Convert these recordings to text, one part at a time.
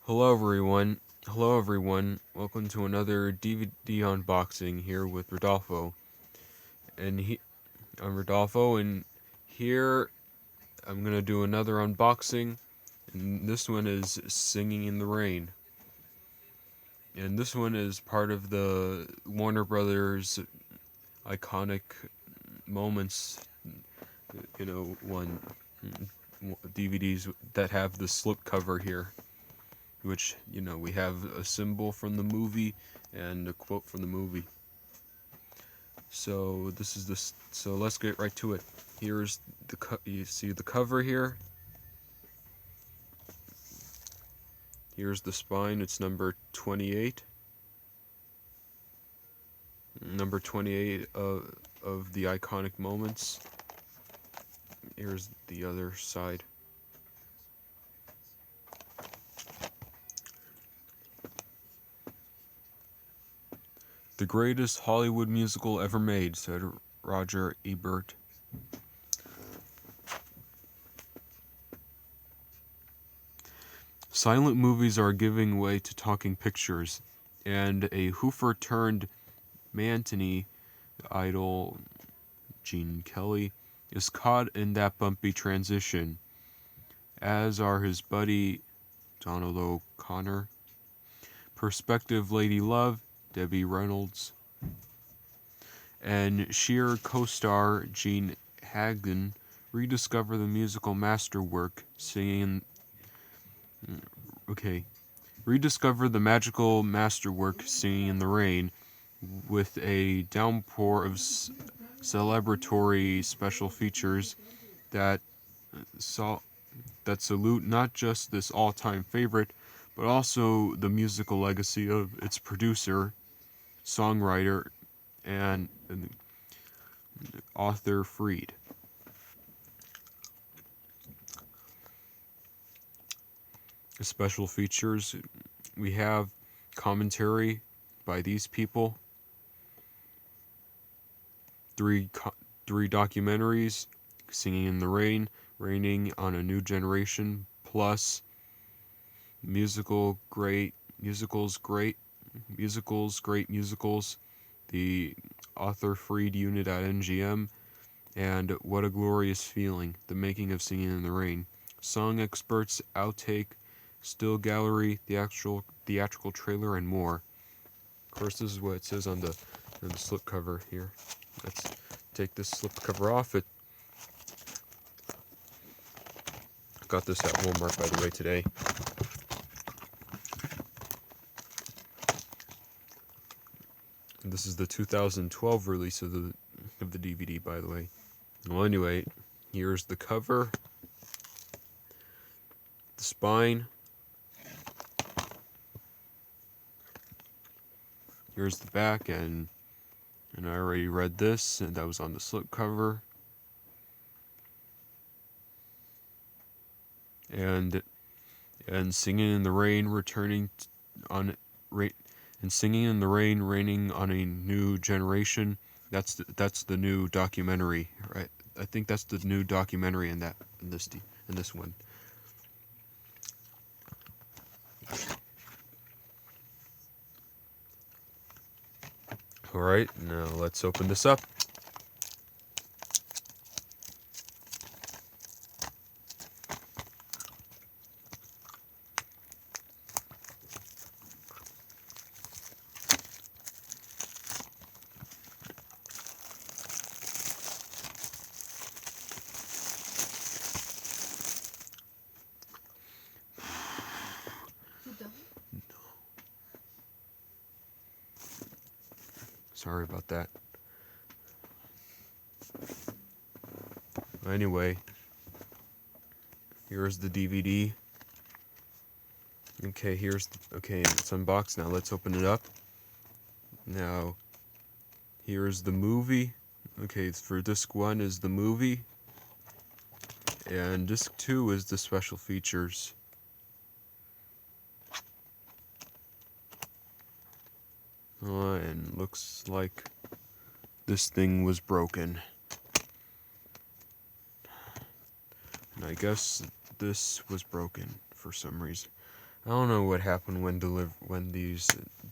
Hello everyone. Hello everyone. Welcome to another DVD unboxing here with Rodolfo. I'm Rodolfo, and here I'm gonna do another unboxing. And this one is Singing in the Rain. And this one is part of the Warner Brothers iconic moments. One DVDs that have the slipcover here, which we have a symbol from the movie and a quote from the movie. So this is this. So let's get right to it. Here's you see the cover here. Here's the spine. It's number 28. Number 28 of the iconic moments. Here's the other side. The greatest Hollywood musical ever made, said Roger Ebert. Silent movies are giving way to talking pictures, and a Hoofer turned Mantini idol, Gene Kelly, is caught in that bumpy transition, as are his buddy Donald O'Connor, prospective Lady Love, Debbie Reynolds, and Cher co-star Gene Hagen rediscover the musical masterwork rediscover the magical masterwork Singing in the Rain with a downpour of celebratory special features that salute not just this all-time favorite, but also the musical legacy of its producer, songwriter, and author Freed. Special features, we have commentary by these people, three documentaries, Singing in the Rain, Raining on a New Generation, plus great musicals, the Author Freed unit at NGM, and What a Glorious Feeling, the making of Singing in the Rain. Song experts, outtake, still gallery, theatrical trailer, and more. Of course, this is what it says on the slipcover here. Let's take this slipcover off. I got this at Walmart, by the way, today. And this is the 2012 release of the DVD, by the way. Well, anyway, here's the cover, the spine. Here's the back, and I already read this, and that was on the slipcover. And Singing in the Rain Singing in the Rain, Raining on a New Generation. That's the new documentary, right? I think that's the new documentary in this one. All right, now let's open this up. Sorry about that. Anyway, here's the DVD. Okay, it's unboxed now. Let's open it up. Now, here's the movie. Okay, for disc 1 is the movie, and disc 2 is the special features. And looks like this thing was broken. And I guess this was broken for some reason. I don't know what happened when these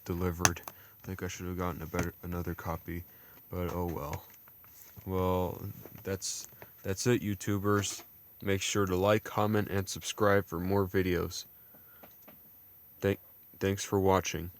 delivered. I think I should have gotten another copy, but oh well. Well, that's it, YouTubers. Make sure to like, comment, and subscribe for more videos. Thanks for watching.